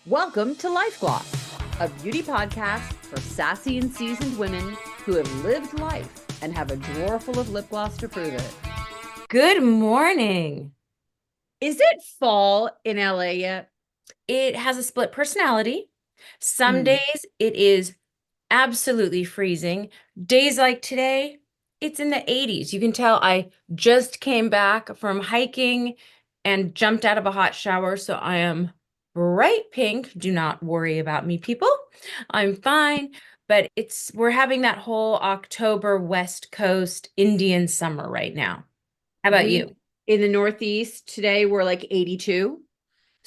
Welcome to Life Gloss, a beauty podcast for sassy and seasoned women who have lived life and have a drawer full of lip gloss to prove it. Good morning. Is it fall in LA yet? It has a split personality. Some Mm. days it is absolutely freezing. Days like today, it's in the 80s. You can tell I just came back from hiking and jumped out of a hot shower, so I am bright pink. Do not worry about me, people. I'm fine, but we're having that whole October West Coast Indian summer right now. How about We you? in the Northeast today, we're like 82.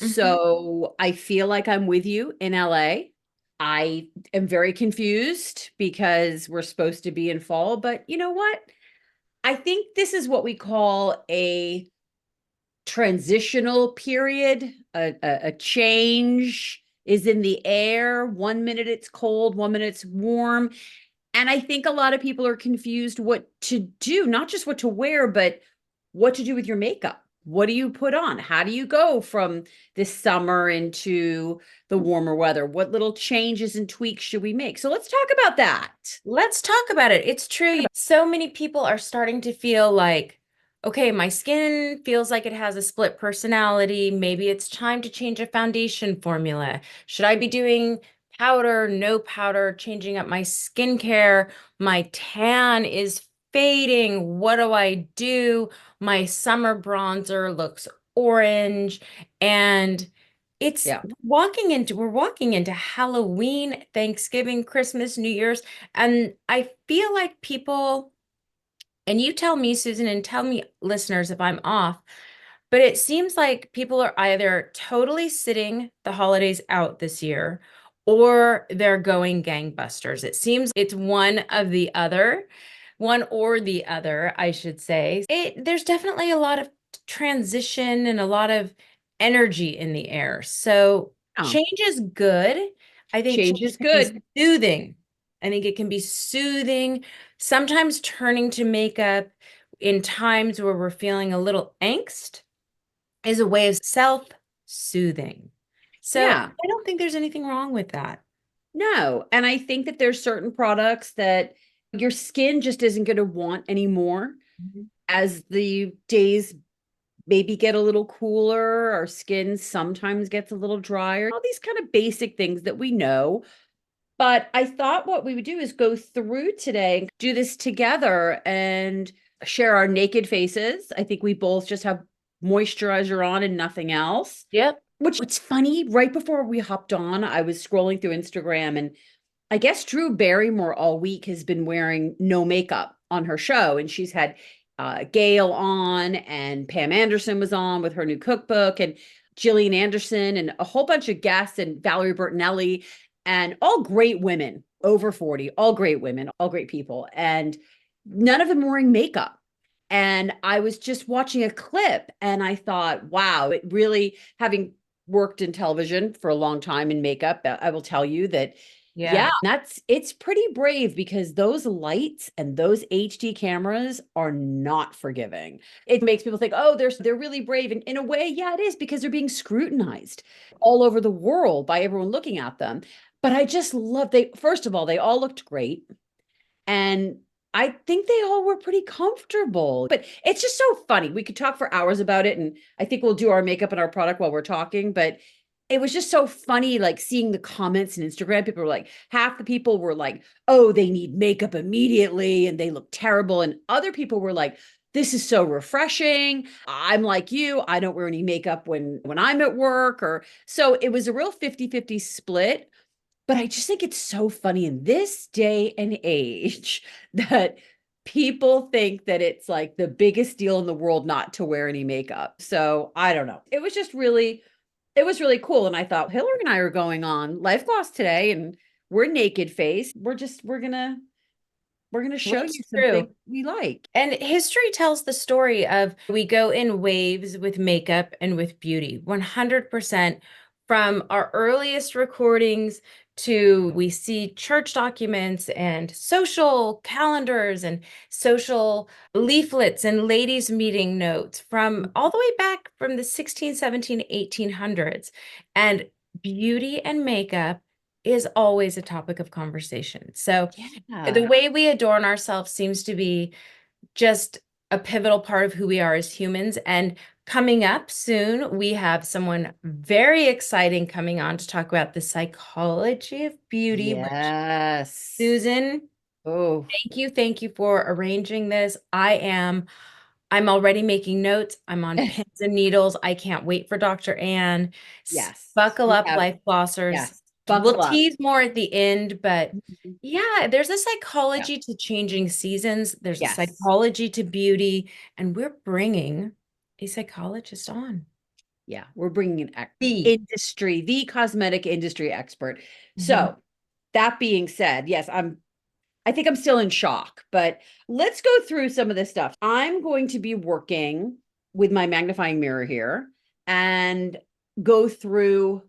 Mhm. So I feel like I'm with you in LA. I am very confused because we're supposed to be in fall, but you know what? I think this is what we call a transitional period, a change is in the air. 1 minute it's cold, 1 minute it's warm. And I think a lot of people are confused what to do, not just what to wear, but what to do with your makeup. What do you put on? How do you go from this summer into the warmer weather? What little changes and tweaks should we make? So let's talk about that. Let's talk about it. It's true. So many people are starting to feel like, okay, my skin feels like it has a split personality. Maybe it's time to change a foundation formula. Should I be doing powder, no powder, changing up my skincare? My tan is fading. What do I do? My summer bronzer looks orange. And it's Yeah. we're walking into Halloween, Thanksgiving, Christmas, New Year's. And I feel like people, and you tell me, Susan, and tell me, listeners, if I'm off, but it seems like people are either totally sitting the holidays out this year or they're going gangbusters. It seems it's one or the other, I should say. There's definitely a lot of transition and a lot of energy in the air. So Oh, change is good. I think change change is can be good. soothing. I think it can be soothing. Sometimes turning to makeup in times where we're feeling a little angst is a way of self-soothing. So Yeah. I don't think there's anything wrong with that. No, and I think that there's certain products that your skin just isn't going to want anymore Mhm. as the days maybe get a little cooler, our skin sometimes gets a little drier. All these kind of basic things that we know. But I thought what we would do is go through today and do this together and share our naked faces. I think we both just have moisturizer on and nothing else. Yep. Which it's funny, right before we hopped on, I was scrolling through Instagram and I guess Drew Barrymore all week has been wearing no makeup on her show, and she's had Gail on, and Pam Anderson was on with her new cookbook, and Gillian Anderson, and a whole bunch of guests, and Valerie Bertinelli, and all great women over 40, all great women, all great people, and none of them wearing makeup. And I was just watching a clip, and I thought, wow, it really, having worked in television for a long time in makeup, I will tell you that yeah, Yeah. it's pretty brave because those lights and those HD cameras are not forgiving. It makes people think, "Oh, they're really brave." And in a way, yeah, it is because they're being scrutinized all over the world by everyone looking at them. But I just love they first of all, they all looked great. And I think they all were pretty comfortable. But it's just so funny. We could talk for hours about it, and I think we'll do our makeup and our product while we're talking. But it was just so funny, like seeing the comments and Instagram. People were like, half the people were like, oh, they need makeup immediately and they look terrible. And other people were like, this is so refreshing. I'm like you. I don't wear any makeup when I'm at work or so it was a real 50-50 split. But I just think it's so funny in this day and age that people think that it's like the biggest deal in the world not to wear any makeup. So I don't know. It was really cool. And I thought Hillary and I are going on Life Gloss today and we're naked face. We're gonna show you It's something true. we like. And history tells the story of we go in waves with makeup and with beauty, 100% from our earliest recordings to we see church documents and social calendars and social leaflets and ladies' meeting notes from all the way back from the 16, 17, 1800s. And beauty and makeup is always a topic of conversation. So the Yeah. way we adorn ourselves seems to be just a pivotal part of who we are as humans. And coming up soon, we have someone very exciting coming on to talk about the psychology of beauty, which Yes. Susan, Oh, thank you for arranging this. I'm already making notes. I'm on pins and needles. I can't wait for Dr. Ann. yes. Buckle We up, have, life flossers. yes. We'll Buckle up. tease more at the end, but Mhm. yeah, there's a Yeah. psychology to changing seasons. There's a Yes. psychology to beauty, and we're bringing a psychologist on. Yeah. We're bringing an The industry, the cosmetic industry expert. Mhm. So that being said, yes, I think I'm still in shock, but let's go through some of this stuff. I'm going to be working with my magnifying mirror here and go through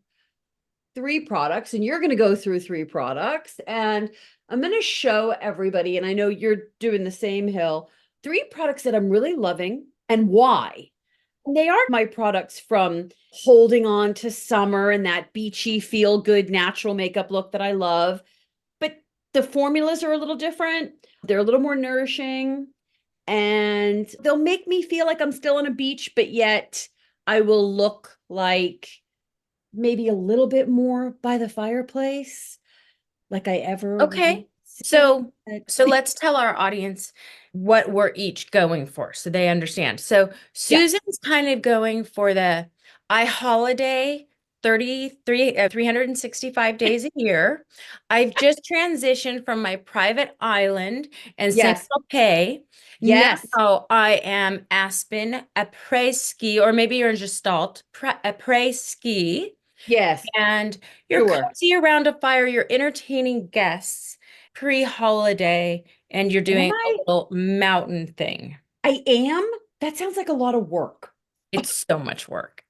three products, and you're going to go through three products. And I'm going to show everybody, and I know you're doing the same, Hill, three products that I'm really loving and why. And they are my products from holding on to summer and that beachy, feel good, natural makeup look that I love. But the formulas are a little different. They're a little more nourishing and they'll make me feel like I'm still on a beach, but yet I will look like maybe a little bit more by the fireplace, like I ever Okay. once So did. so let's tell our audience what we're each going for so they understand. So Yeah. Susan's kind of going for the I holiday 365 days a year. I've just transitioned from my private island and Saint Yes. Tropez. Yes. Now I am Aspen après ski, or maybe you're in Gestalt, après ski. Yes. And you're Sure. cozy around a fire, you're entertaining guests pre-holiday, and you're Am doing a I? little mountain thing. I am? That sounds like a lot of work. It's so much work.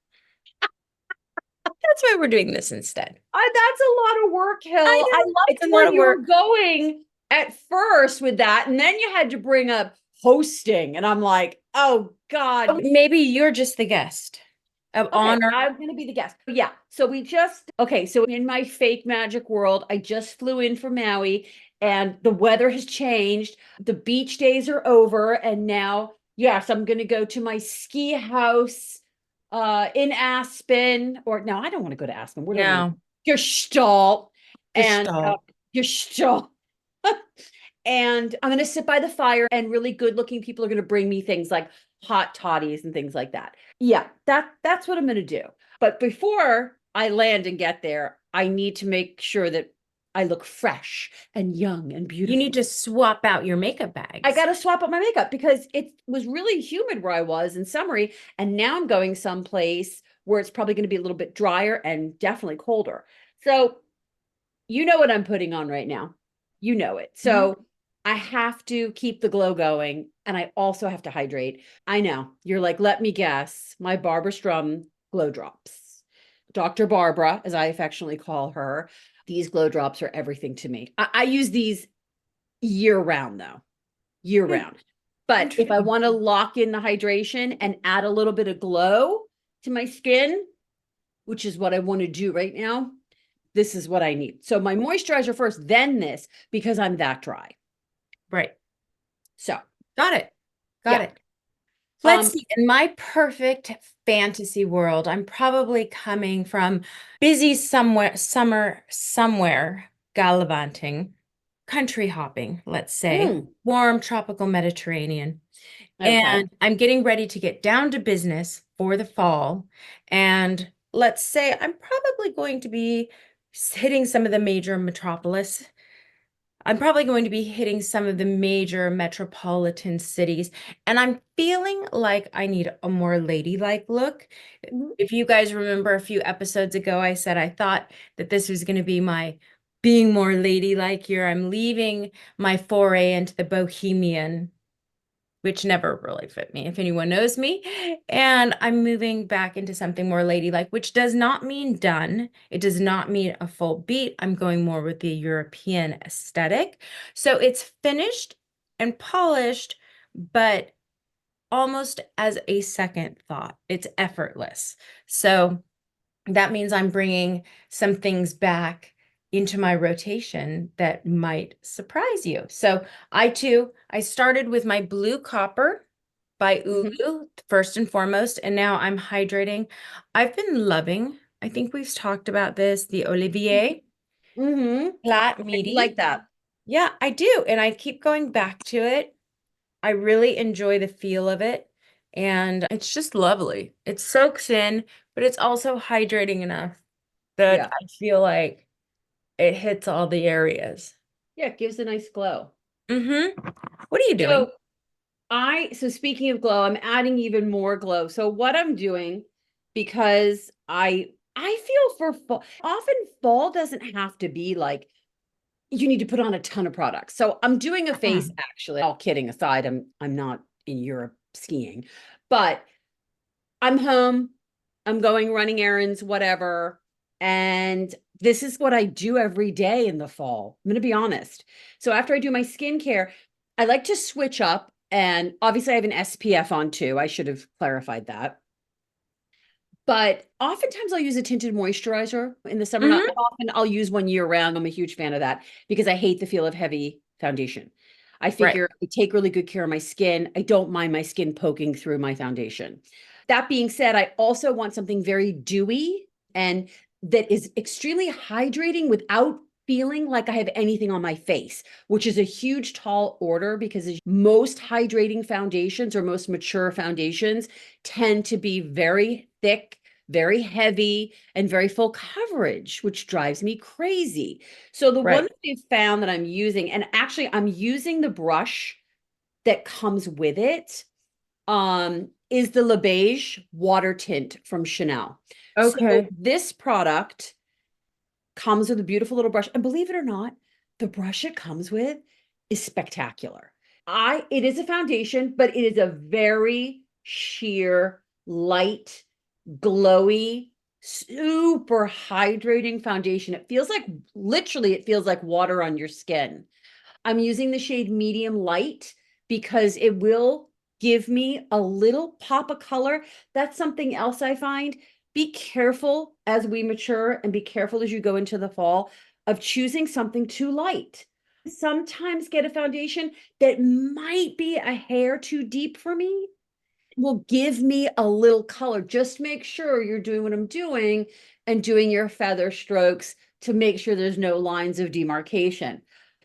That's why we're doing this instead. That's a lot of work, I Hill. I know loved it's a lot where of you were work. going at first with that, and then you had to bring up hosting, and I'm like, oh God. Maybe you're just the guest of Okay, honor. I'm gonna be the guest. Yeah. So okay, so in my fake magic world, I just flew in from Maui and the weather has changed. The beach days are over, and now, yes, I'm gonna go to my ski house in Aspen. Or no, I don't want to go to Aspen. Where do I want to No, go? Gestalt. And Gestalt. Gestalt. And I'm going to sit by the fire, and really good looking people are going to bring me things like hot toddies and things like that. Yeah, that's what I'm going to do. But before I land and get there, I need to make sure that I look fresh and young and You beautiful. need to swap out your makeup I got bags. to swap up my makeup because it was really humid where I was in summery, and now I'm going someplace where it's probably going to be a little bit drier and definitely colder. So you know what I'm putting on right now. You know it. Mhm. So I have to keep the glow going, and I also have to hydrate. I know. You're like, let me guess. My Barbara Strum glow drops. Dr. Barbara, as I affectionately call her. These glow drops are everything to me. I use these year round, though, year Hmm, round. But if I interesting. want to lock in the hydration and add a little bit of glow to my skin, which is what I want to do right now, this is what I need. So my moisturizer first, then this, because I'm that dry. Right. So Got it. Got yeah. it. Let's Um, see. In my perfect fantasy world, I'm probably coming from busy somewhere, gallivanting, country hopping, let's say, mm, warm tropical Mediterranean. okay. And I'm getting ready to get down to business for the fall. And let's say I'm probably going to be hitting some of the major metropolis. I'm probably going to be hitting some of the major metropolitan cities, and I'm feeling like I need a more ladylike look. Mhm. If you guys remember a few episodes ago, I said I thought that this was going to be my being more ladylike year. I'm leaving my foray into the bohemian, which never really fit me, if anyone knows me. And I'm moving back into something more ladylike, which does not mean done. It does not mean a full beat. I'm going more with the European aesthetic. So it's finished and polished, but almost as a second thought. It's effortless. So that means I'm bringing some things back into my rotation that might surprise you. So I started with my blue copper by Mhm. Ulu first and foremost, and now I'm hydrating. I've been loving, I think we've talked about this, the Olivier Mhm. Plat I do Midi. like that. Yeah, I do. And I keep going back to it. I really enjoy the feel of it. And it's just lovely. It soaks in, but it's also hydrating enough that Yeah. I feel like it hits all the areas. Yeah, it gives a nice glow. What are you doing? So so speaking of glow, I'm adding even more glow. So what I'm doing, because I feel for fall, often fall doesn't have to be like you need to put on a ton of products. So I'm doing a face Mm. actually. All kidding aside, I'm not in Europe skiing, but I'm home. I'm going running errands, whatever. And this is what I do every day in the fall. I'm going to be honest. So after I do my skincare, I like to switch up. And obviously, I have an SPF on too. I should have clarified that. But oftentimes I'll use a tinted moisturizer in the summer. Not Hmm. often I'll use one year round. I'm a huge fan of that because I hate the feel of heavy foundation. I Right. figure I take really good care of my skin. I don't mind my skin poking through my foundation. That being said, I also want something very dewy and that is extremely hydrating without feeling like I have anything on my face, which is a huge, tall order because most hydrating foundations or most mature foundations tend to be very thick, very heavy, and very full coverage, which drives me crazy. So the one Right. that I've found that I'm using, and actually I'm using the brush that comes with it, is the Le Beige water tint from Chanel. So Okay. this product comes with a beautiful little brush. And believe it or not, the brush it comes with is spectacular. It is a foundation, but it is a very sheer, light, glowy, super hydrating foundation. It feels like literally it feels like water on your skin. I'm using the shade medium light because it will give me a little pop of color. That's something else I find. Be careful as we mature and be careful as you go into the fall of choosing something too light. Sometimes get a foundation that might be a hair too deep for me will give me a little color. Just make sure you're doing what I'm doing and doing your feather strokes to make sure there's no lines of demarcation.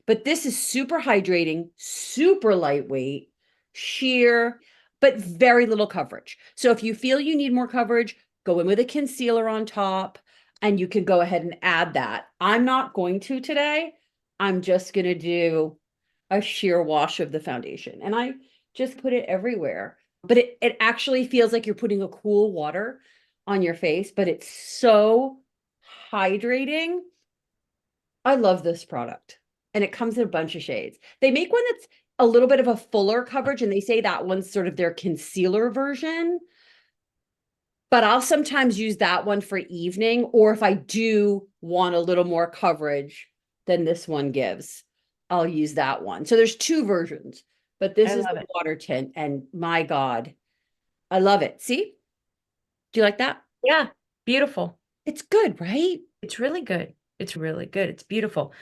But this is super hydrating, super lightweight, sheer, but very little coverage. So if you feel you need more coverage, go in with a concealer on top and you can go ahead and add that. I'm not going to today. I'm just going to do a sheer wash of the foundation. And I just put it everywhere. But it actually feels like you're putting a cool water on your face, but it's so hydrating. I love this product. And it comes in a bunch of shades. They make one that's a little bit of a fuller coverage, and they say that one's sort of their concealer version. But I'll sometimes use that one for evening, or if I do want a little more coverage than this one gives, I'll use that one. So there's two versions, but this I is love the it. water tint, and my God, I love it. See? Do you like that? Yeah. Beautiful. It's good, right? It's really good. It's really good. It's beautiful.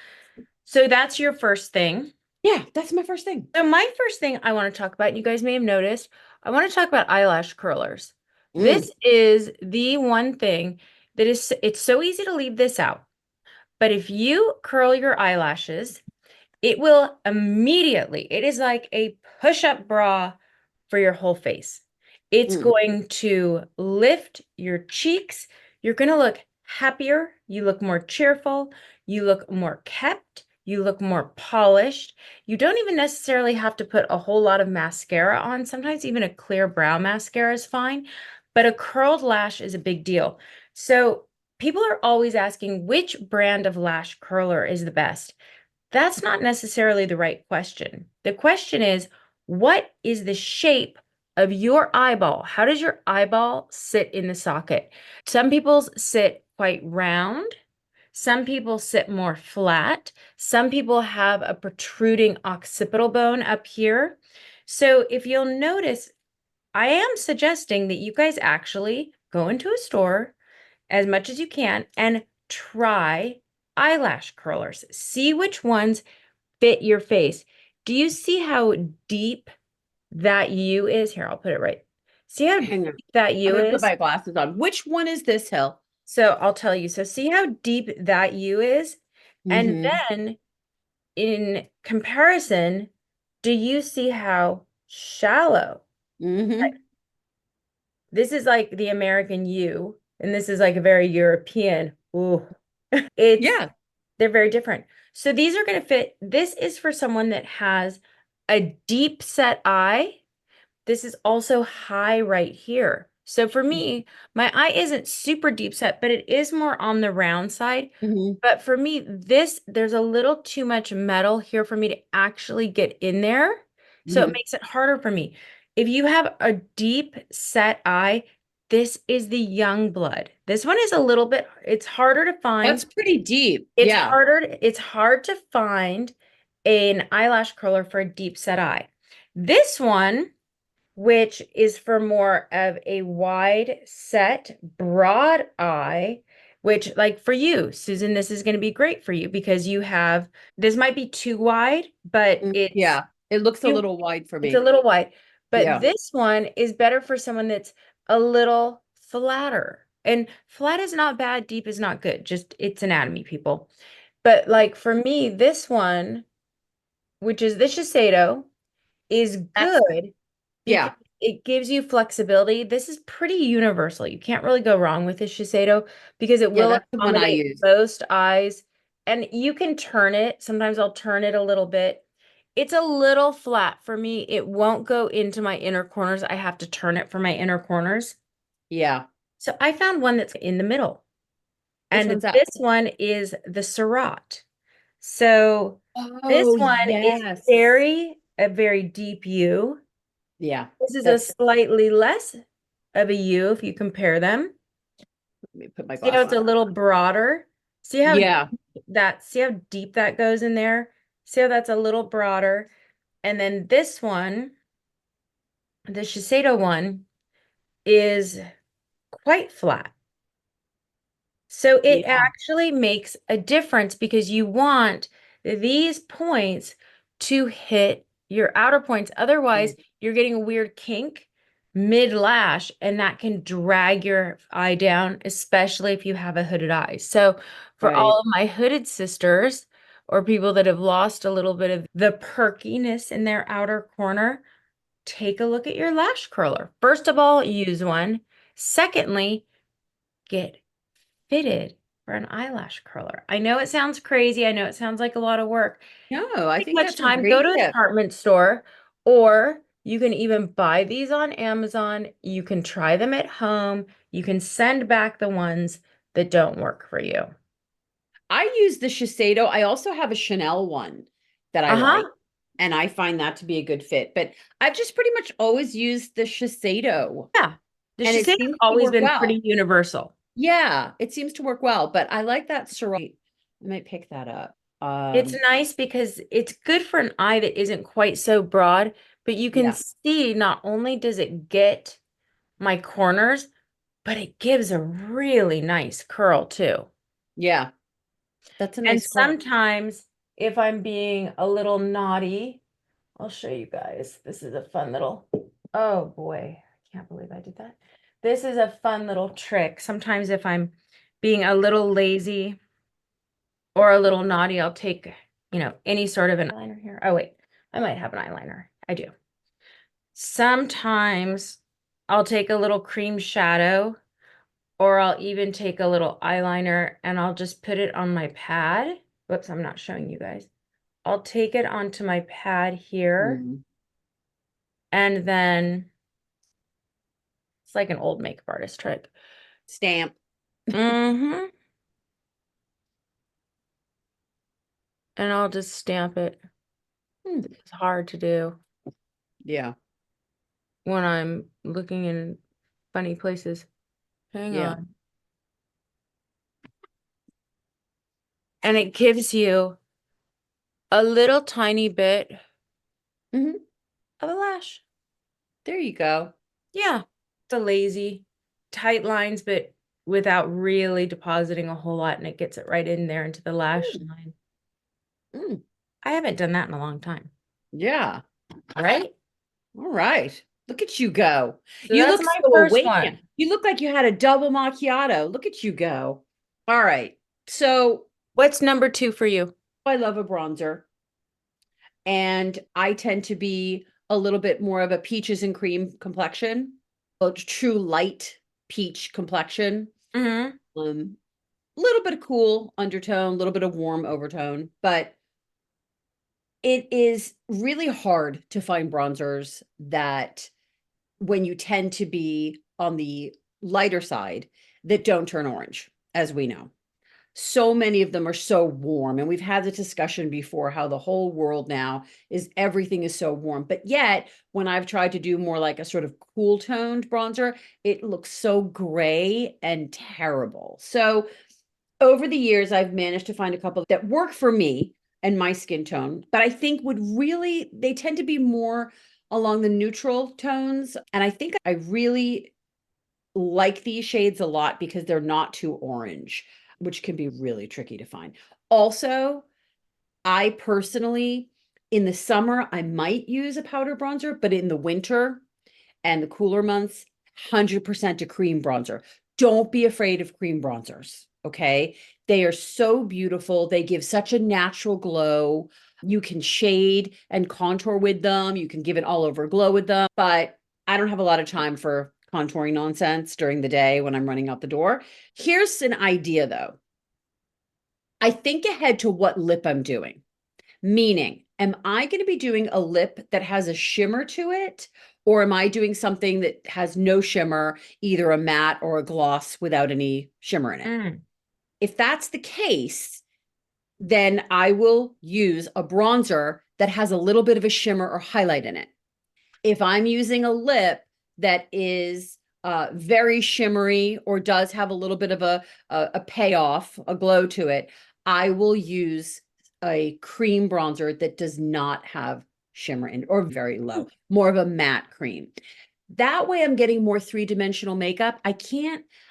So that's your first thing. Yeah, that's my first thing. So my first thing I want to talk about, you guys may have noticed, I want to talk about eyelash curlers. Mm, This is the one thing that is, it's so easy to leave this out. But if you curl your eyelashes, it will immediately, it is like a push-up bra for your whole face. It's mm. going to lift your cheeks. You're going to look happier. You look more cheerful. You look more kept. You look more polished. You don't even necessarily have to put a whole lot of mascara on. Sometimes even a clear brow mascara is fine, but a curled lash is a big deal. So people are always asking which brand of lash curler is the best. That's not necessarily the right question. The question is, what is the shape of your eyeball? How does your eyeball sit in the socket? Some people's sit quite round. Some people sit more flat. Some people have a protruding occipital bone up here. So if you'll notice, I am suggesting that you guys actually go into a store as much as you can and try eyelash curlers. See which ones fit your face. Do you see how deep that U is? Here, I'll put it right. See how deep Hang on. that I'm U gonna put is? my glasses on. Which one is this hill? So I'll tell you. So see how deep that U is? And Mm-hmm. then in comparison, do you see how shallow? Mm-hmm. This is like the American U, and this is like a very European. Ooh. It's Yeah. they're very different. So these are going to fit. This is for someone that has a deep set eye. This is also high right here. So for me, my eye isn't super deep set, but it is more on the round side. Mm-hmm. But for me, there's a little too much metal here for me to actually get in there. So it Mm-hmm. makes it harder for me. If you have a deep set eye, this is the young blood. This one is a little bit, it's harder to find. That's pretty deep. Yeah. It's hard to find an eyelash curler for a deep set eye. This one, which is for more of a wide set, broad eye, which, like for you, Susan, this is going to be great for you because this might be too wide, but Yeah. It looks a little wide for it's a me. little wide. But Yeah. this one is better for someone that's a little flatter. And flat is not bad, deep is not good. Just it's anatomy, people. But like for me, this one, which is the Shiseido, is That's good because yeah. it gives you flexibility. This is pretty universal. You can't really go wrong with this Shiseido because it Yeah, will that's the one I accommodate use. most eyes. And you can turn it. Sometimes I'll turn it a little bit. It's a little flat for me. It won't go into my inner corners. I have to turn it for my inner corners. Yeah. So I found one that's in the middle. Which And one's that? this one is the Syrah. So this Oh, one is yes. a very deep U. Yeah. This is a That's slightly less of a U if you compare them. let me put my See how it's glasses a on. little broader? Yeah. See how deep that goes in there? See how that's a little broader? And then this one, the Shiseido one, is quite flat. So it Yeah. actually makes a difference because you want these points to hit your outer points. Otherwise, Mm. you're getting a weird kink mid-lash, and that can drag your eye down, especially if you have a hooded eye. So for Right. all of my hooded sisters or people that have lost a little bit of the perkiness in their outer corner, take a look at your lash curler. First of all, use one. Secondly, get fitted for an eyelash curler. I know it sounds crazy. I know it sounds like a lot of work. No, I Take think much that's a time, go great to a tip. department store, or you can even buy these on Amazon. You can try them at home. You can send back the ones that don't work for you. I use the Shiseido. I also have a Chanel one that I like, Uh-huh. and I find that to be a good fit. But I've just pretty much always used the Shiseido, Yeah. The and it Shiseido's seems to always work been well. pretty universal. Yeah, it seems to work well. But I like that Syrah. I might pick that up. It's nice because it's good for an eye that isn't quite so broad, but you can Yeah, see not only does it get my corners, but it gives a really nice curl too. yeah, that's a And nice curl. sometimes if I'm being a little naughty, I'll show you guys. This is a fun little, oh boy, I can't believe I did that. This is a fun little trick. Sometimes if I'm being a little lazy or a little naughty, I'll take, any sort of an eyeliner here. Oh wait, I might have an eyeliner. I do. Sometimes I'll take a little cream shadow, or I'll even take a little eyeliner and I'll just put it on my pad. Whoops, I'm not showing you guys. I'll take it onto my pad here, Mm. and then it's like an old makeup artist trick. Stamp. Mm-hmm. And I'll just stamp it. Hmm. It's hard to do Yeah, when I'm looking in funny places. Hang yeah. on. And it gives you a little tiny bit Hmm. of a lash. There you go. Yeah, it's a lazy, tight lines, but without really depositing a whole lot, and it gets it right in there into the lash Mm, line. mm, I haven't done that in a long time. yeah. Right? All right. Look at you go. So You that's look my so first awake now. one. You look like you had a double macchiato. Look at you go. All right. So What's number two for you? I love a bronzer, and I tend to be a little bit more of a peaches and cream complexion, a true light peach complexion. Hmm. Little bit of cool undertone, a little bit of warm overtone, but it is really hard to find bronzers that when you tend to be on the lighter side that don't turn orange, as we know. So many of them are so warm. And we've had the discussion before how the whole world now is everything is so warm. But yet, when I've tried to do more like a sort of cool toned bronzer, it looks so gray and terrible. So over the years, I've managed to find a couple that work for me and my skin tone, but I think would really, they tend to be more along the neutral tones. And I think I really like these shades a lot because they're not too orange, which can be really tricky to find. Also, I personally, in the summer, I might use a powder bronzer, but in the winter, and the cooler months, 100% a cream bronzer. Don't be afraid of cream bronzers, okay? They are so beautiful. They give such a natural glow. You can shade and contour with them. You can give an all over glow with them, but I don't have a lot of time for contouring nonsense during the day when I'm running out the door. Here's an idea though. I think ahead to what lip I'm doing. Meaning, am I going to be doing a lip that has a shimmer to it? Or am I doing something that has no shimmer, either a matte or a gloss without any shimmer in it? Mm. If that's the case, then I will use a bronzer that has a little bit of a shimmer or highlight in it. If I'm using a lip that is very shimmery or does have a little bit of a payoff, a glow to it, I will use a cream bronzer that does not have shimmer in it or very low, more of a matte cream. That way I'm getting more three-dimensional makeup. I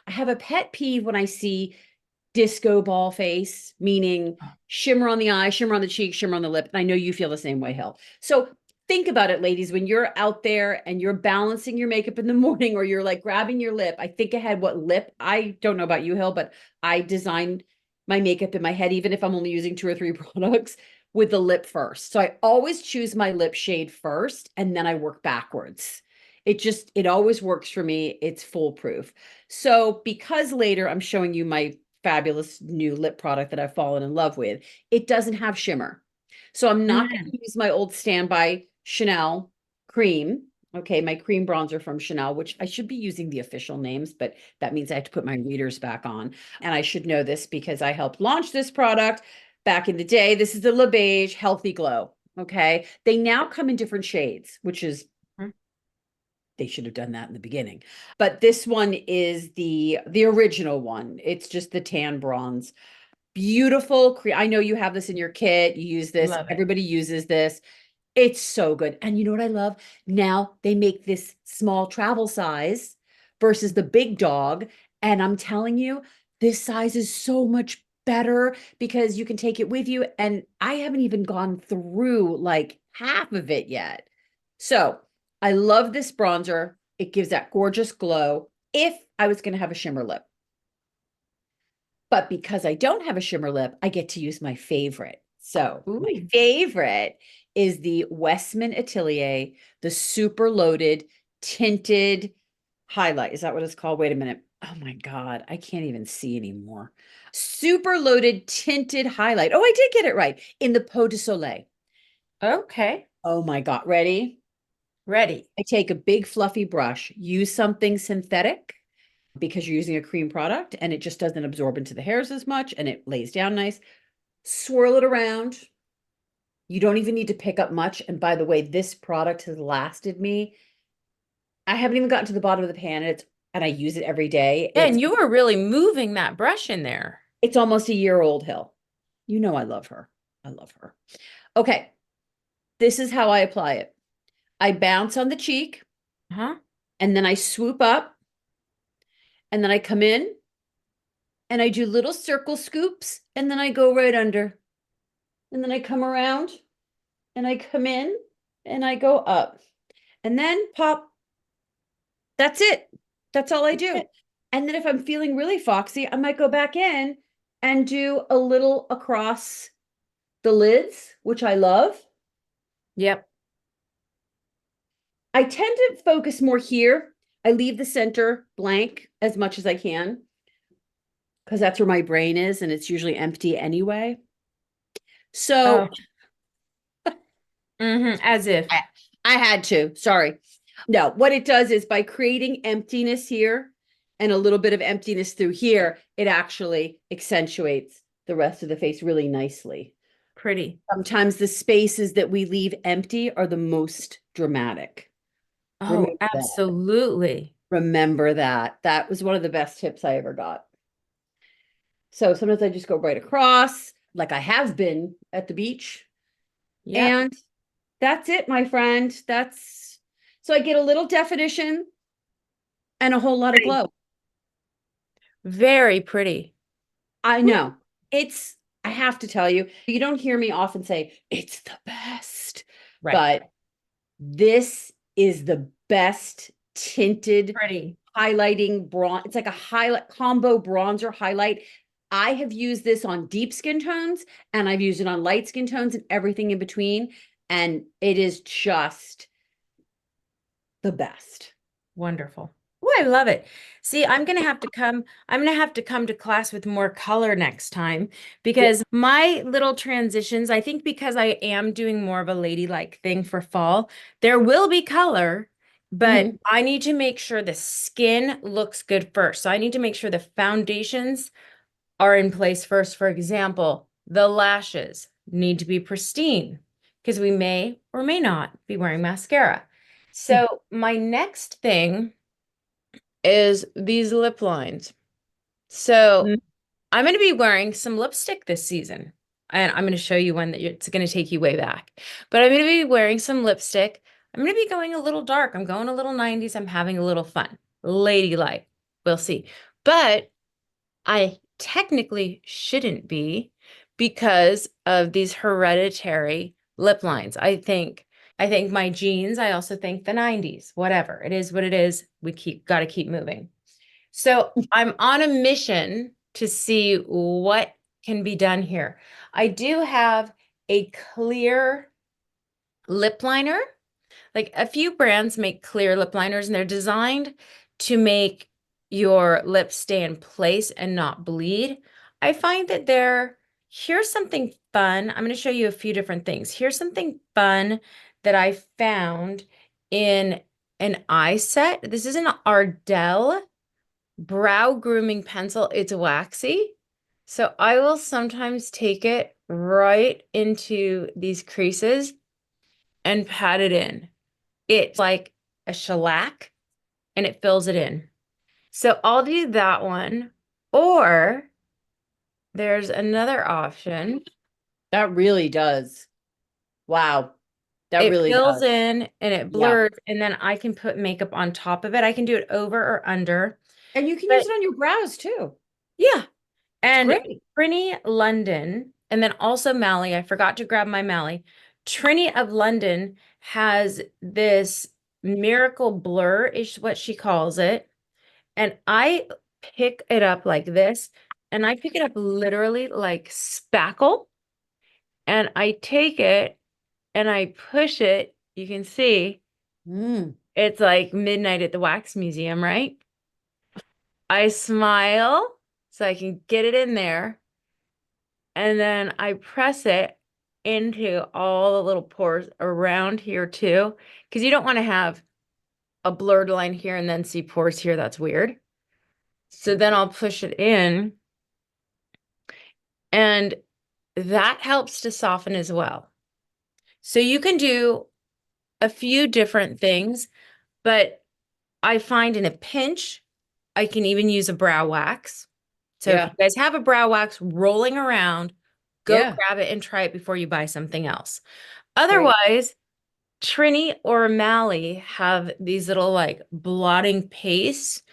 have a pet peeve when I see disco ball face, meaning shimmer on the eye, shimmer on the cheek, shimmer on the lip. And I know you feel the same way, Hill. So think about it, ladies, when you're out there and you're balancing your makeup in the morning or you're like grabbing your lip, I think ahead what lip. I don't know about you, Hill, but I designed my makeup in my head, even if I'm only using two or three products, with the lip first. So I always choose my lip shade first and then I work backwards. It always works for me. It's foolproof. So because later I'm showing you my fabulous new lip product that I've fallen in love with, it doesn't have shimmer. So I'm not going Mm. to use my old standby Chanel cream. Okay, my cream bronzer from Chanel, which I should be using the official names, but that means I have to put my readers back on. And I should know this because I helped launch this product back in the day. This is the Le Beige Healthy Glow. Okay, they now come in different shades, which is they should have done that in the beginning. But this one is the original one. It's just the tan bronze. Beautiful. I know you have this in your kit. You use this. Love it. Everybody uses this. It's so good. And you know what I love? Now they make this small travel size versus the big dog. And I'm telling you, this size is so much better because you can take it with you. And I haven't even gone through like half of it yet. So I love this bronzer. It gives that gorgeous glow if I was going to have a shimmer lip. But because I don't have a shimmer lip, I get to use my favorite. So my Ooh. favorite is the Westman Atelier, the super loaded tinted highlight. Is that what it's called? Wait a minute. Oh my God, I can't even see anymore. Super loaded tinted highlight. Oh, I did get it right in the Peau de Soleil. Okay. Oh my God, ready? Ready. I take a big fluffy brush, use something synthetic because you're using a cream product and it just doesn't absorb into the hairs as much and it lays down nice. Swirl it around. You don't even need to pick up much. And by the way, this product has lasted me. I haven't even gotten to the bottom of the pan and I use it every day. And you were really moving that brush in there. It's almost a year old, Hill. You know I love her. I love her. Okay, this is how I apply it. I bounce on the cheek Huh? and then I swoop up and then I come in and I do little circle scoops, and then I go right under. And then I come around and I come in and I go up. And then pop. That's it. That's all I do. And then if I'm feeling really foxy, I might go back in and do a little across the lids, which I love. Yep. I tend to focus more here. I leave the center blank as much as I can because that's where my brain is and it's usually empty anyway. Oh, So as if. I, I had to, sorry. No, what it does is by creating emptiness here and a little bit of emptiness through here, it actually accentuates the rest of the face really nicely. Pretty. Sometimes the spaces that we leave empty are the most dramatic. Oh, Remember that. absolutely. Remember that. That was one of the best tips I ever got. So sometimes I just go right across, like I have been at the beach. Yep. And that's it, my friend. That's so I get a little definition and a whole lot of Pretty. glow. Very pretty. I know. It's, I have to tell you, you don't hear me often say it's the best, Right. but this is the best tinted Pretty. highlighting bronze. It's like a highlight combo bronzer highlight. I have used this on deep skin tones and I've used it on light skin tones and everything in between. And it is just the best. Wonderful. Oh, I love it. See, I'm gonna have to come to class with more color next time Yeah. because my little transitions, I think because I am doing more of a ladylike thing for fall, there will be color, but Mhm. I need to make sure the skin looks good first. So I need to make sure the foundations are in place first. For example, the lashes need to be pristine because we may or may not be wearing mascara. So my next thing is these lip lines. So Mhm. I'm going to be wearing some lipstick this season. And I'm going to show you one that it's going to take you way back. But I'm going to be wearing some lipstick. I'm going to be going a little dark. I'm going a little 90s. I'm having a little fun. Ladylike. We'll see. But I technically shouldn't be because of these hereditary lip lines. I think my genes, I also think the 90s, whatever. It is what it is. We got to keep moving. So I'm on a mission to see what can be done here. I do have a clear lip liner. Like a few brands make clear lip liners and they're designed to make your lips stay in place and not bleed. I find that here's something fun. I'm going to show you a few different things. Here's something fun that I found in an eye set. This is an Ardell brow grooming pencil. It's waxy. So I will sometimes take it right into these creases and pat it in. It's like a shellac and it fills it in. So I'll do that one. Or there's another option. That really does. Wow. That It really fills does. in and it Yeah. blurs, and then I can put makeup on top of it. I can do it over or under. And you can use But it on your brows too. yeah. It's And great. Trini London, and then also Mally. I forgot to grab my Mally. Trini of London has this miracle blur, is what she calls it. And I pick it up like this, and I pick it up literally like spackle. And I take it and I push it. You can see Mm. it's like midnight at the wax museum, right? I smile so I can get it in there. And then I press it into all the little pores around here too, because you don't want to have a blurred line here and then see pores here. That's weird. So then I'll push it in, and that helps to soften as well. So you can do a few different things, but I find in a pinch, I can even use a brow wax. So if you Yeah. guys have a brow wax rolling around, go Yeah. grab it and try it before you buy something else. Great. Otherwise, Trini or Mally have these little like blotting pastes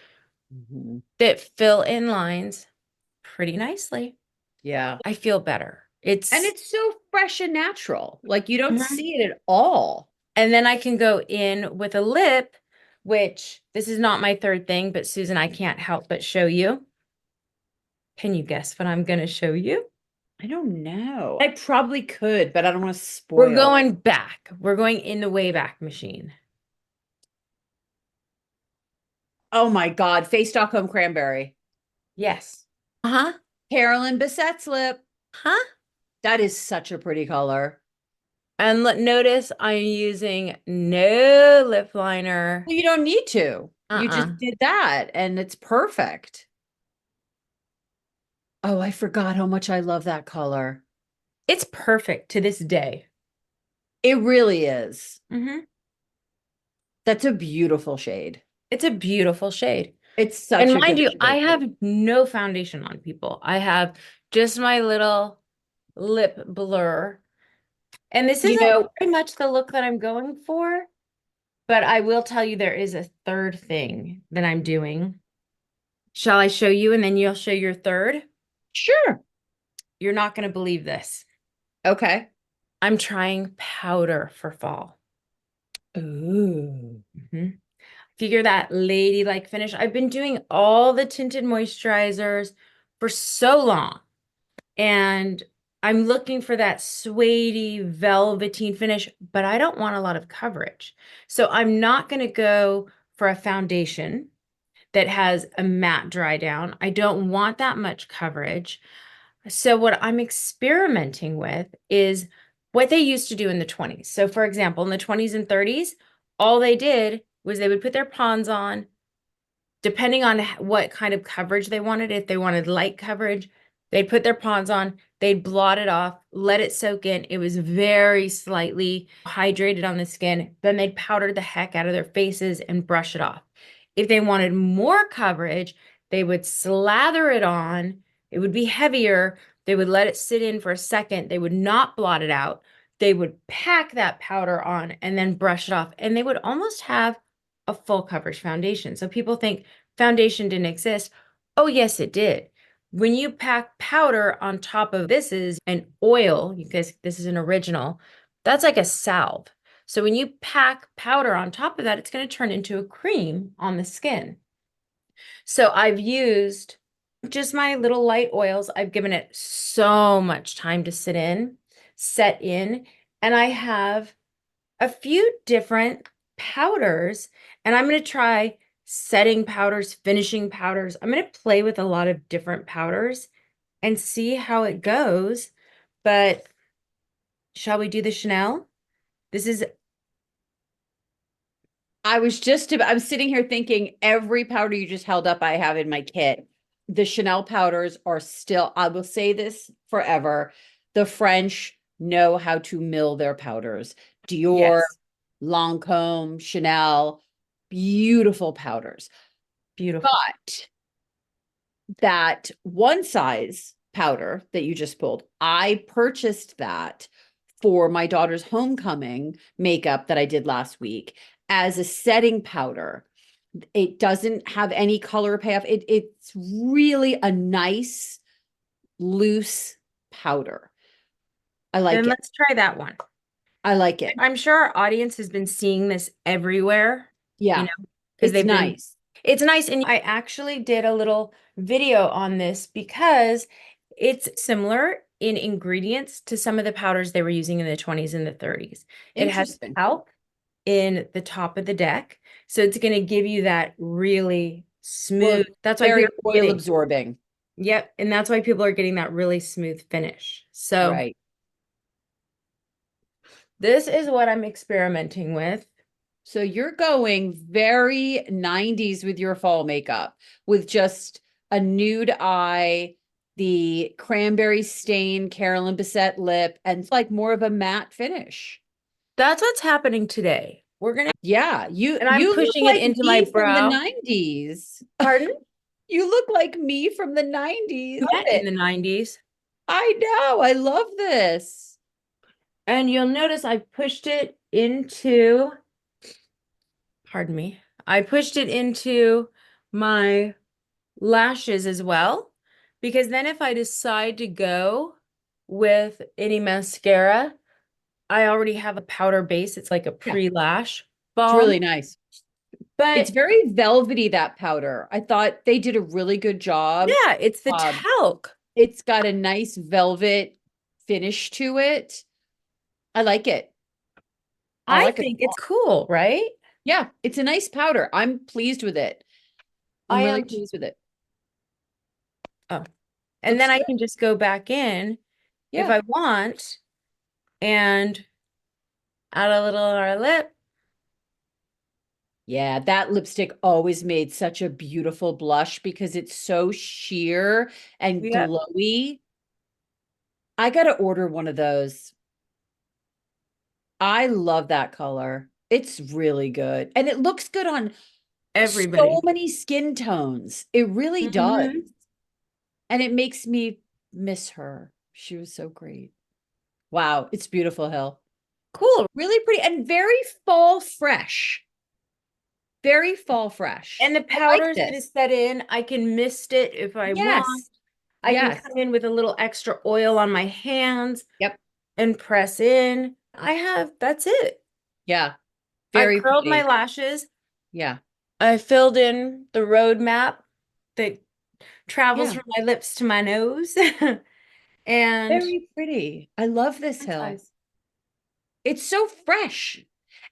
Mhm. that fill in lines pretty nicely. Yeah. I feel better. And It's it's so fresh and natural. Like you don't Mhm. see it at all. And then I can go in with a lip, which this is not my third thing, but Susan, I can't help but show you. Can you guess what I'm going to show you? I don't know. I probably could, but I don't want to We're spoil. going back. We're going in the Wayback Machine. Oh my God. Face Stockholm Cranberry. Yes. Uh-huh. Carolyn Bissette's lip. Huh? That is such a pretty color. And notice I'm using no lip liner. Well, you don't need to. You Uh-uh. just did that and it's perfect. Oh, I forgot how much I love that color. It's perfect to this day. It really is. Hmm. That's a beautiful shade. It's a beautiful shade. It's And such a mind good you, I shade. have no foundation on, people. I have just my little lip blur. And this You isn't know, very much the look that I'm going for, but I will tell you there is a third thing that I'm doing. Shall I show you and then you'll show your third? sure. You're not going to believe this. Okay. I'm trying powder for fall. Ooh. Mhm. Figure that ladylike finish. I've been doing all the tinted moisturizers for so long, and I'm looking for that suede velveteen finish, but I don't want a lot of coverage. So I'm not going to go for a foundation that has a matte dry down. I don't want that much coverage. So what I'm experimenting with is what they used to do in the 20s. So for example, in the 20s and 30s, all they did was they would put their pons on, depending on what kind of coverage they wanted. If they wanted light coverage, they'd put their pons on, they'd blot it off, let it soak in. It was very slightly hydrated on the skin. Then they'd powder the heck out of their faces and brush it off. If they wanted more coverage, they would slather it on. It would be heavier. They would let it sit in for a second. They would not blot it out. They would pack that powder on and then brush it off. And they would almost have a full coverage foundation. So people think foundation didn't exist. Oh, yes, it did. When you pack powder on top of this is an oil, because this is an original, that's like a salve. So when you pack powder on top of that, it's going to turn into a cream on the skin. So I've used just my little light oils. I've given it so much time to set in, and I have a few different powders, and I'm going to try setting powders, finishing powders. I'm going to play with a lot of different powders and see how it goes. But shall we do the Chanel? This is I'm sitting here thinking every powder you just held up, I have in my kit. The Chanel powders are still, I will say this forever. The French know how to mill their powders. Dior, Yes, Lancome, Chanel, beautiful powders. beautiful. But that one size powder that you just pulled, I purchased that for my daughter's homecoming makeup that I did last week as a setting powder. It doesn't have any color payoff. It's really a nice, loose powder. I like Then it. let's try that one. I like it. I'm sure our audience has been seeing this everywhere, you Yeah, know, because it's they've been, nice. it's nice. And I actually did a little video on this because it's similar in ingredients to some of the powders they were using in the 20s and the 30s. It has Interesting. talc in the top of the deck. So it's going to give you that really Well, smooth. That's why very people are oil getting, absorbing. yep. And that's why people are getting that really smooth finish. So Right. this is what I'm experimenting with. So you're going very 90s with your fall makeup with just a nude eye, the cranberry stain Carolyn Bessette lip, and like more of a matte finish. That's what's happening today. We're gonna, Yeah, you and I'm you look pushing it like into my me from the brow. 90s. Pardon? You look like me from the 90s. Love Met in it. the 90s. I know. I love this. And you'll notice I pushed it into, pardon me, I pushed it into my lashes as well. Because then if I decide to go with any mascara, I already have a powder base. It's like a Yeah, pre-lash it's balm. really nice. It's But very velvety, that powder. I thought they did a really good job. yeah, it's the Um, talc. it's got a nice velvet finish to it. I like it. I I like it think a it's lot. cool, right? Yeah, it's a nice powder. I'm pleased with it. I'm I really am. pleased with it. Oh, and Looks then I good. can just go back in if Yeah. I want and add a little on our lip. Yeah, that lipstick always made such a beautiful blush because it's so sheer and Yep. glowy. I got to order one of those. I love that color. It's really good. And it looks good on so Everybody. many skin tones. It really does. Hmm. And it makes me miss her. She was so great. Wow, it's beautiful, Hill. Cool. Really pretty and very fall fresh. Very fall fresh. And the I like powder's gonna this. set in. I can mist it if I want. Yes. I can Yes. come in with a little extra oil on my hands Yep. and press in. That's it. Yeah. I Very curled my pretty. lashes. Yeah. I filled in the road map that travels Yeah. from my lips to my nose. And Very pretty. I love this, french Hill. eyes. It's so fresh.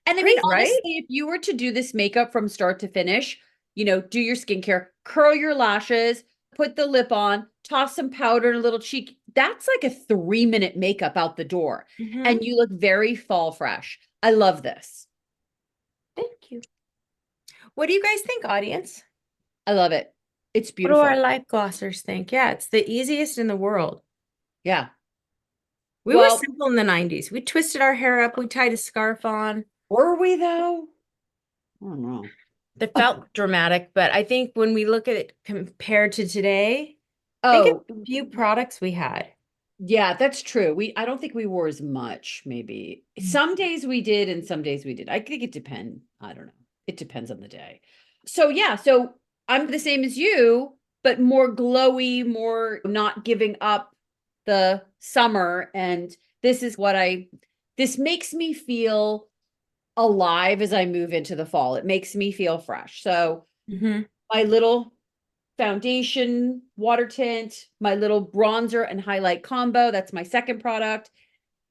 And I mean, Great, right? honestly, if you were to do this makeup from start to finish, do your skincare, curl your lashes, put the lip on, toss some powder and a little cheek. That's like a 3-minute makeup out the door. Hmm. And you look very fall fresh. I love this. Thank you. What do you guys think, audience? I love it. It's What do our beautiful. lip glossers think? Yeah, it's the easiest in the world. Yeah. We were Well, simple in the 90s. We twisted our hair up, we tied a scarf on. were we though? I don't know. That felt dramatic, but I think when we look at it compared to today, think of Oh, the few products we had. yeah, that's true. I don't think we wore as much, maybe. Some days we did and some days we did. I think it depends. I don't know. It depends on the day. So yeah, so I'm the same as you, but more glowy, more not giving up the summer. And this makes me feel alive as I move into the fall. It makes me feel fresh. So Hmm. my little foundation, water tint, my little bronzer and highlight combo. That's my second product.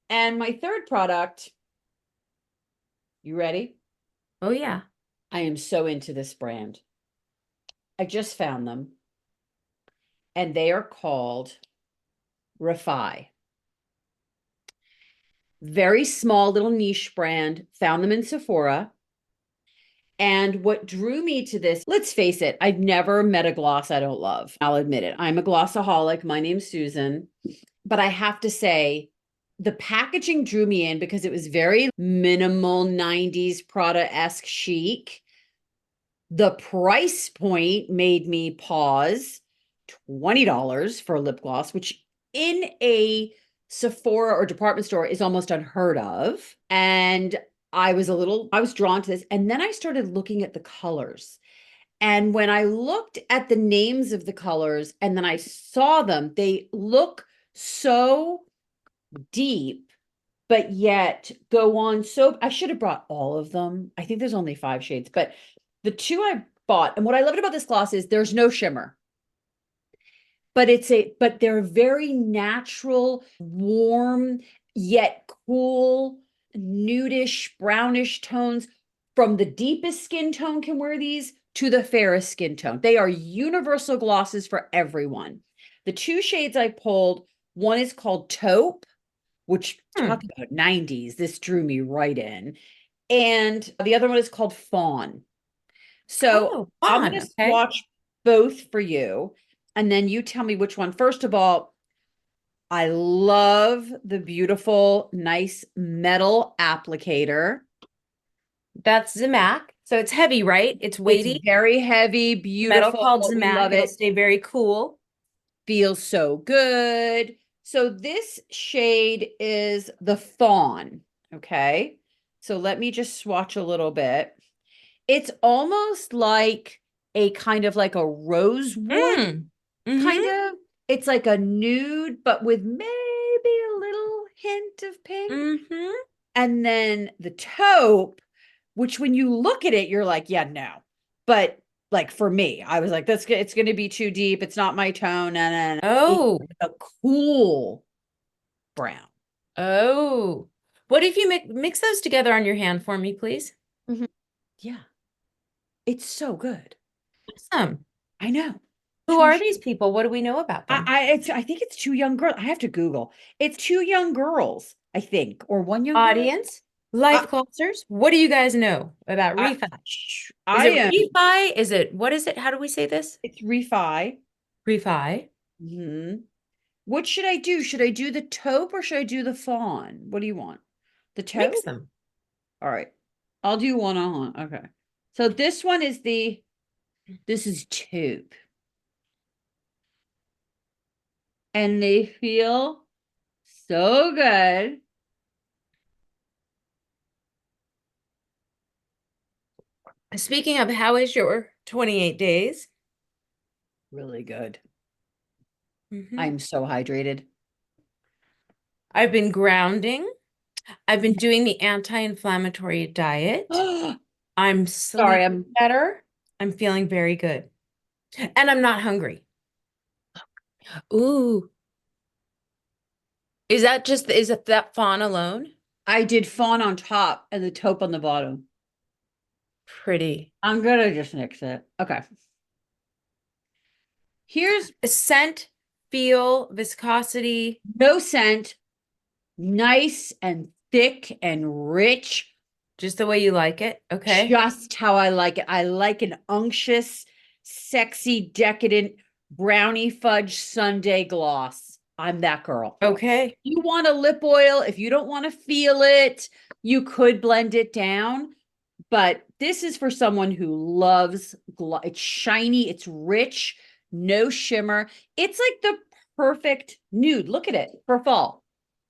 And my third product, you ready? Oh, yeah. I am so into this brand. I just found them and they are called Refi. Very small little niche brand. Found them in Sephora. And what drew me to this, let's face it, I've never met a gloss I don't love. I'll admit it. I'm a glossaholic. My name's Susan. But I have to say, the packaging drew me in because it was very minimal 90s Prada-esque chic. The price point made me pause. $20 for a lip gloss, which in a Sephora or department store is almost unheard of. And I was drawn to this. And then I started looking at the colors. And when I looked at the names of the colors and then I saw them, they look so deep, but yet go on. So I should have brought all of them. I think there's only 5 shades, but the two I bought, and what I loved about this gloss is there's no shimmer, but they're very natural, warm, yet cool, nudish, brownish tones. From the deepest skin tone can wear these to the fairest skin tone. They are universal glosses for everyone. The 2 shades I pulled, one is called Taupe, which talk Hmm. about 90s. This drew me right in. And the other one is called Fawn. So Oh, I'm fun. going to Okay. swatch both for you. And then you tell me which one. First of all, I love the beautiful, nice metal applicator. That's Zamac. So it's heavy, right? It's It's weighty. very heavy, Metal called beautiful. We Zamac. love It'll it. stay very cool. Feels so good. So this shade is the Fawn. Okay. So let me just swatch a little bit. It's almost like a kind of like a rosewood Mm. kind Hmm. of. It's like a nude, but with maybe a little hint of pink. Mm-hmm. And then the taupe, which when you look at it, you're like, yeah, no. But like for me, I was like, it's going to be too deep. It's not my tone. And it's Oh, a cool brown. oh. What if you mix those together on your hand for me, please? Mhm. Yeah, it's so good. Awesome. I know. Who Too are these people? What do we know about them? I think it's two young girls. I have to Google. It's two young girls, I think, or one young girl. Audience, life I glossers. What do you guys know about I refi? Is I it am. refi? Is it, what is it? How do we say this? It's refi. Refi. Hmm. What should I do? Should I do the taupe or should I do the fawn? What do you want? The Mix taupe? them. All right. I'll do one on one. Okay. So this one is this is taupe. And they feel so good. Speaking of, how is your 28 days? Really good. Mhm. I'm so hydrated. I've been grounding. I've been doing the anti-inflammatory diet. I'm Sorry, sleeping better. I'm feeling very good. And I'm not hungry. Ooh, is it that fawn alone? I did fawn on top and the taupe on the bottom. Pretty. I'm gonna just mix it. Okay. Here's Scent, feel, viscosity, no scent, nice and thick and rich, just the way you like it. Okay. just how I like it. I like an unctuous, sexy, decadent brownie fudge sundae gloss. I'm that girl. Okay. You want a lip oil, if you don't want to feel it, you could blend it down. But this is for someone who loves it's shiny, it's rich, no shimmer. It's like the perfect nude. Look at it for fall.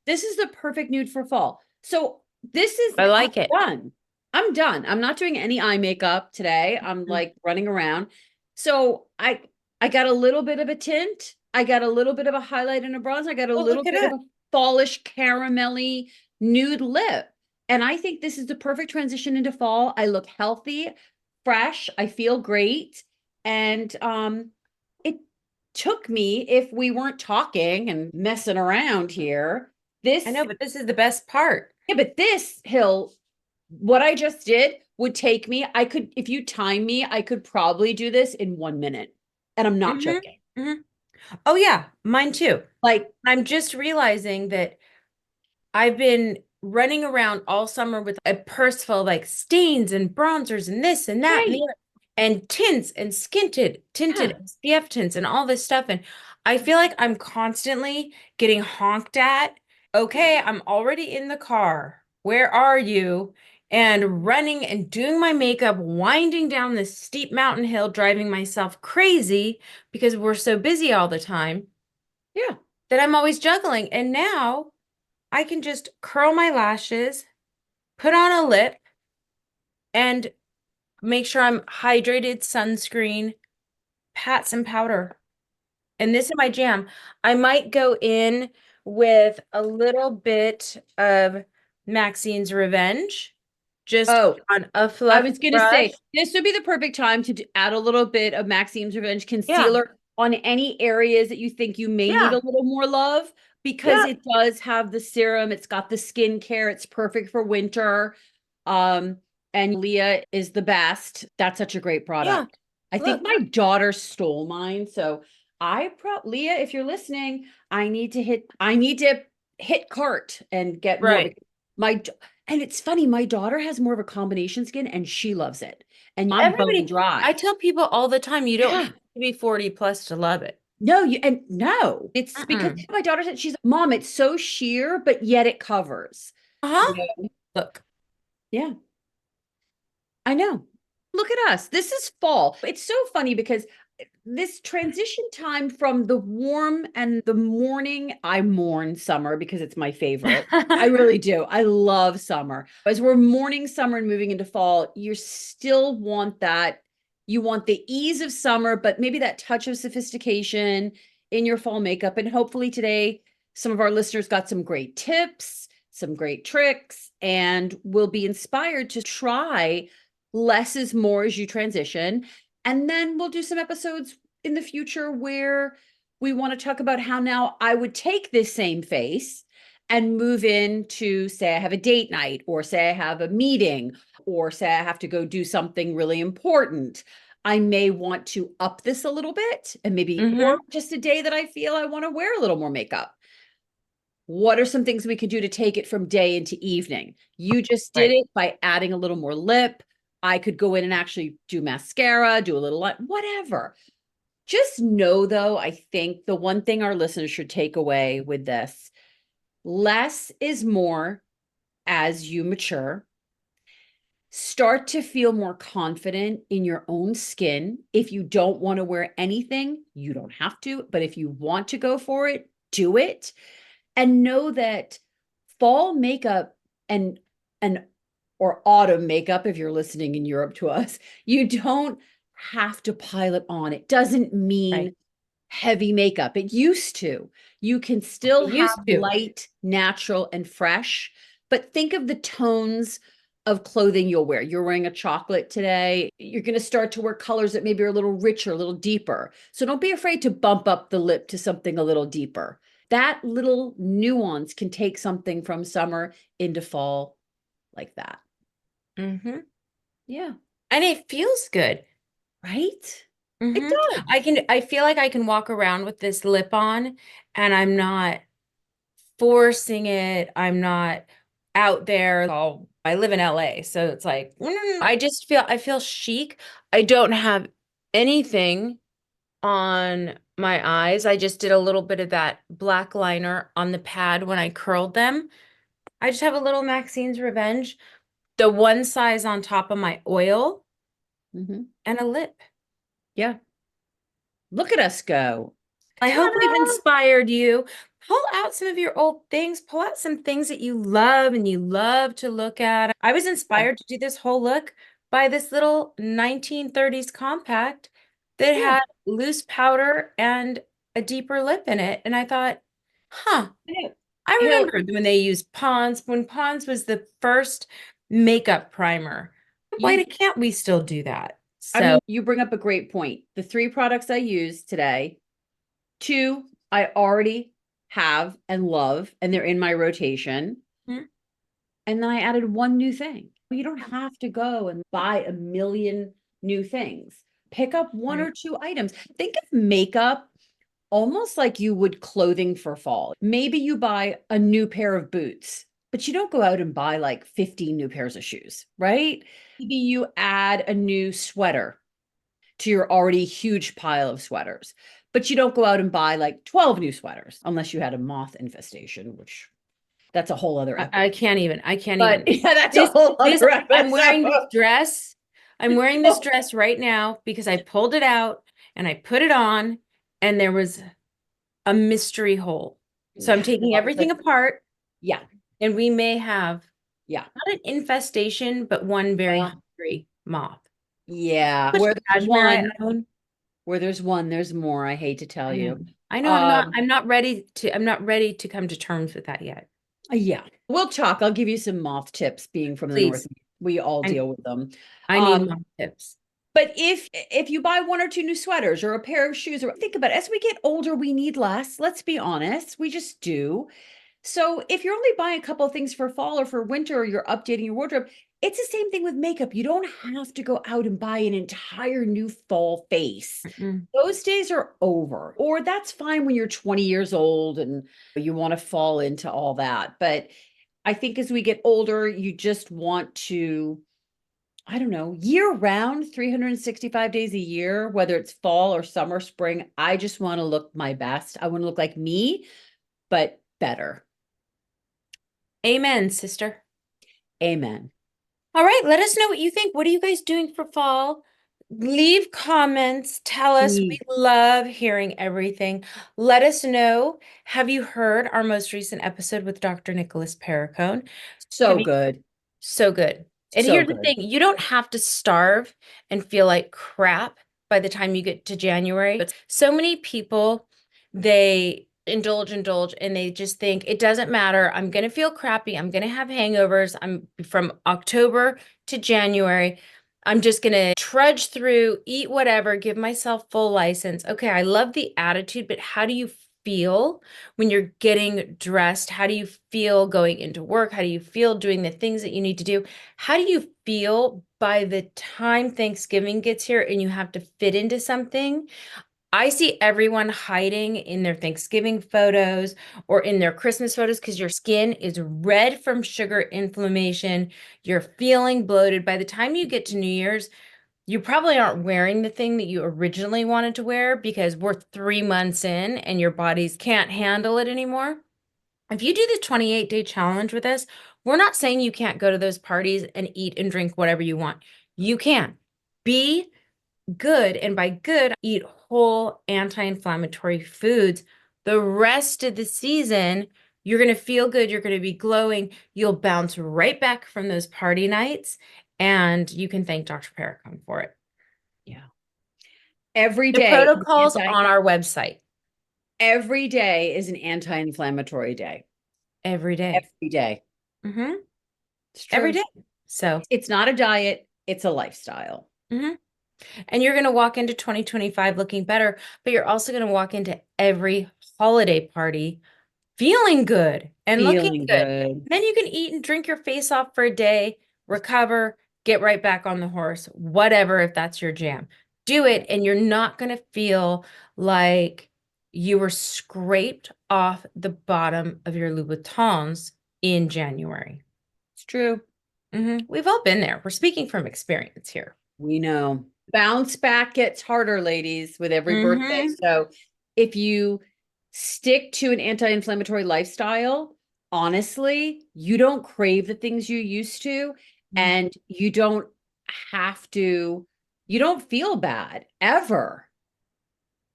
This is the perfect nude for fall. So this is I I'm like it. done. I'm done. I'm not doing any eye makeup today. I'm Mm. like running around. So I got a little bit of a tint. I got a little bit of a highlight and a bronze. I got a Oh, little look at bit of that. a fallish caramelly nude lip. And I think this is the perfect transition into fall. I look healthy, fresh, I feel great. And it took me, if we weren't talking and messing around here, I this know, but this is the best part. yeah, but this hill, what I just did would take me, I could, if you time me, I could probably do this in 1 minute. And I'm not Hmm. joking. Hmm. Oh, yeah, mine too. Like, I'm just realizing that I've been running around all summer with a purse full of like stains and bronzers and this and that and the right. other, and tints and tinted Yeah. SPF tints and all this stuff. And I feel like I'm constantly getting honked at. Okay, I'm already in the car. Where are you? And running and doing my makeup, winding down this steep mountain hill, driving myself crazy because we're so busy all the time Yeah. that I'm always juggling. And now I can just curl my lashes, put on a lip, and make sure I'm hydrated, sunscreen, pat some powder. And this is my jam. I might go in with a little bit of Maxine's Revenge, just Oh, on a I fluffy was going to brush. say this would be the perfect time to add a little bit of Maxine's Revenge Yeah, concealer on any areas that you think you may need yeah, a little more love because yeah, it does have the serum. It's got the skincare. It's perfect for winter. Um, and Leah is the best. That's such a great yeah. product. I think Look, my daughter stole mine, so Leah, if you're listening, I need to hit cart and get more right. because my and it's funny, my daughter has more of a combination skin and she loves it. And I'm bone Everybody, I dry. tell people all the time, you don't Yeah. have to be 40 plus to love it. No, no, it's because Mm-mm. my daughter said she's mom, it's so sheer, but yet it covers. Uh-huh. You know? Look. Yeah, I know. Look at us. This is fall. It's so funny because this transition time from the warm and the morning, I mourn summer because it's my favorite. I really do. I love summer. As we're mourning summer and moving into fall, you still want that. You want the ease of summer, but maybe that touch of sophistication. in your fall makeup. And hopefully today, some of our listeners got some great tips, some great tricks, and will be inspired to try less is more as you transition. And then we'll do some episodes in the future where we want to talk about how now I would take this same face and move into, say, I have a date night, or say I have a meeting, or say I have to go do something really important. I may want to up this a little bit, and maybe, or Mm-hmm. just a day that I feel I want to wear a little more makeup. What are some things we could do to take it from day into evening? You just did Right. it by adding a little more lip. I could go in and actually do mascara, do a little, whatever. Just know, though, I think the one thing our listeners should take away with this: less is more as you mature. Start to feel more confident in your own skin. If you don't want to wear anything, you don't have to. But if you want to go for it, do it. And know that fall makeup and or autumn makeup, if you're listening in Europe to us, you don't have to pile it on. It doesn't Right. mean heavy makeup. It used to. You can still It have used to. light, natural, and fresh, but think of the tones of clothing you'll wear. You're wearing a chocolate today. You're going to start to wear colors that maybe are a little richer, a little deeper. So don't be afraid to bump up the lip to something a little deeper. That little nuance can take something from summer into fall like that. Mm-hmm. Yeah. And it feels good. Right? It Mm-hmm. does. I feel like I can walk around with this lip on and I'm not forcing it. I'm not out there. All I live in LA, so it's like I feel chic. I don't have anything on my eyes. I just did a little bit of that black liner on the pad when I curled them. I just have a little Maxine's Revenge, the one size on top of my oil, Mhm. and a lip. Yeah. Look at us go. I hope we've Ta-da! inspired you. Pull out some of your old things. Pull out some things that you love and you love to look at. I was Yeah. inspired to do this whole look by this little 1930s compact that Yeah. had loose powder and a deeper lip in it. And I thought, huh, Yeah. I Hill, remember when they used Pond's, when Pond's was the first makeup primer. Why you can't we still do that? I So, mean, you bring up a great point. The three products I use today, two I already have and love, and they're in my rotation. hmm, And then I added one new thing. You don't have to go and buy a million new things. Pick up one right. or two items. Think of makeup almost like you would clothing for fall. Maybe you buy a new pair of boots, but you don't go out and buy like 15 new pairs of shoes, right? Maybe you add a new sweater to your already huge pile of sweaters, but you don't go out and buy like 12 new sweaters unless you had a moth infestation, which that's a whole other episode. I can't even. I can't But even. yeah, that's a This, whole this, other I'm wearing this episode. dress. I'm wearing this dress right now because I pulled it out and I put it on and there was a mystery hole. So I'm Yeah. taking Well, everything apart yeah. and we may have Yeah. not an infestation, but one very Well, hungry moth. yeah. Much cashmere unknown. Where there's one, there's more. I hate to tell I know. you. I know Um, I'm not ready to come to terms with that yet. yeah. We'll talk. I'll give you some moth tips being from the Please. North. We all I, deal with them. I need Um, moth tips. but if you buy one or two new sweaters or a pair of shoes, or think about it, as we get older, we need less. Let's be honest. We just do. So if you're only buying a couple of things for fall or for winter, or you're updating your wardrobe, it's the same thing with makeup. You don't have to go out and buy an entire new fall face. Mm-mm. Those days are over. Or that's fine when you're 20 years old and you want to fall into all that. But I think as we get older, you just want to, I don't know, year round, 365 days a year, whether it's fall or summer, spring, I just want to look my best. I want to look like me, but better. Amen, sister. Amen. All right, let us know what you think. What are you guys doing for fall? Leave comments. Tell us. We Please. love hearing everything. Let us know. Have you heard our most recent episode with Dr. Nicholas Perricone? Have So you? good. So good. And So here's the good. thing, you don't have to starve and feel like crap by the time you get to January. But so many people they indulge, and they just think it doesn't matter. I'm going to feel crappy. I'm going to have hangovers. I'm from October to January. I'm just going to trudge through, eat whatever, give myself full license. Okay, I love the attitude, but how do you feel when you're getting dressed? How do you feel going into work? How do you feel doing the things that you need to do? How do you feel by the time Thanksgiving gets here and you have to fit into something? I see everyone hiding in their Thanksgiving photos or in their Christmas photos because your skin is red from sugar inflammation. You're feeling bloated. By the time you get to New Year's, you probably aren't wearing the thing that you originally wanted to wear because we're 3 months in and your bodies can't handle it anymore. If you do the 28-day challenge with us, we're not saying you can't go to those parties and eat and drink whatever you want. You can. Be good, and by good, eat whole anti-inflammatory foods. The rest of the season, you're going to feel good. You're going to be glowing. You'll bounce right back from those party nights, and you can thank Dr. Paracon for it. Yeah. Every The day, protocol's on our website. every day is an anti-inflammatory day. Every day. Every day. Mm-hmm. It's Every true. day. So, It's not a diet, it's a lifestyle. mm-hmm. And you're going to walk into 2025 looking better, but you're also going to walk into every holiday party feeling good and looking Feeling good. good. Then you can eat and drink your face off for a day, recover, get right back on the horse, whatever, if that's your jam. Do it, and you're not going to feel like you were scraped off the bottom of your Louboutins in January. It's true. We've all been there. We're speaking from experience here. We know. Bounce back gets harder, ladies, with every birthday. Mm-hmm. So if you stick to an anti-inflammatory lifestyle, honestly, you don't crave the things you used to, and you don't have to, you don't feel bad ever.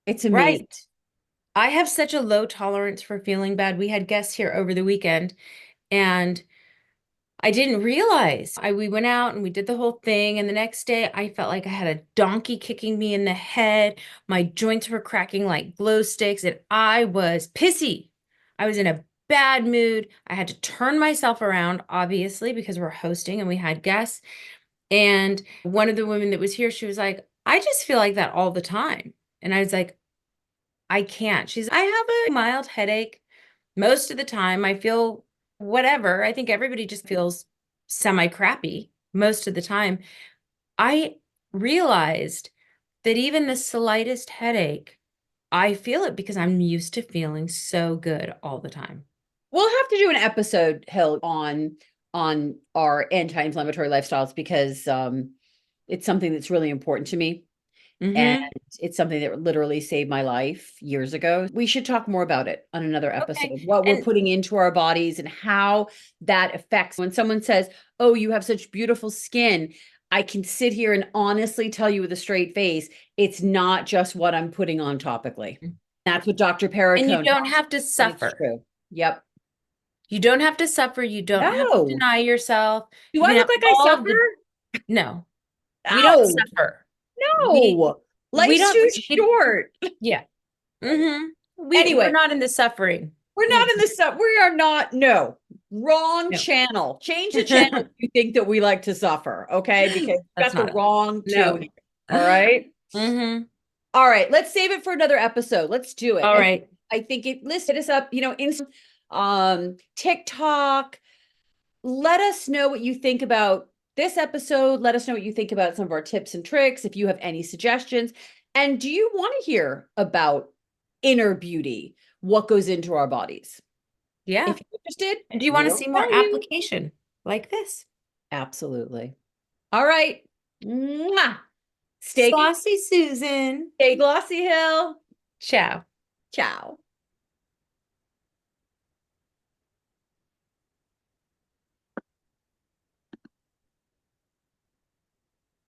It's amazing. Right. I have such a low tolerance for feeling bad. We had guests here over the weekend, and I didn't realize. We went out and we did the whole thing, and the next day I felt like I had a donkey kicking me in the head. My joints were cracking like glow sticks, and I was pissy. I was in a bad mood. I had to turn myself around, obviously, because we're hosting and we had guests. And one of the women that was here, she was like, I just feel like that all the time. And I was like, I can't. I have a mild headache most of the time. I feel whatever. I think everybody just feels semi crappy most of the time. I realized that even the slightest headache, I feel it because I'm used to feeling so good all the time. We'll have to do an episode, Hill, on our anti-inflammatory lifestyles because it's something that's really important to me. And Mm-hmm. it's something that literally saved my life years ago. We should talk more about it on another episode, Okay. what we're And putting into our bodies and how that affects. When someone says, "Oh, you have such beautiful skin," I can sit here and honestly tell you with a straight face, it's not just what I'm putting on topically. That's what Dr. you Perricone don't talks, have to and it's suffer. true. Yep. You don't have to suffer. You don't have to No. deny yourself. Do You I can look have like I all of suffer? the no. We don't No. suffer. We No. we Life's don't too we, short. yeah. Mm-hmm. We're Anyway, not in the suffering. we're Mm, not in the sub. We are not. No, wrong no. channel. Change the channel if you think that we like to suffer. Okay, because you That's got the not us. wrong No. tune. All right. Mm-hmm. All right. Let's save it for another episode. Let's do it. All And right. I think let's hit us up. In TikTok. Let us know what you think about this episode. Let us know what you think about some of our tips and tricks. If you have any suggestions, and do you want to hear about inner beauty? What goes into our bodies? Yeah. If you're interested, And do you want to we'll see more tell you. application like this? Absolutely. All right. Mwah. Stay, Saucy Susan. stay glossy, Hill. Ciao. Ciao.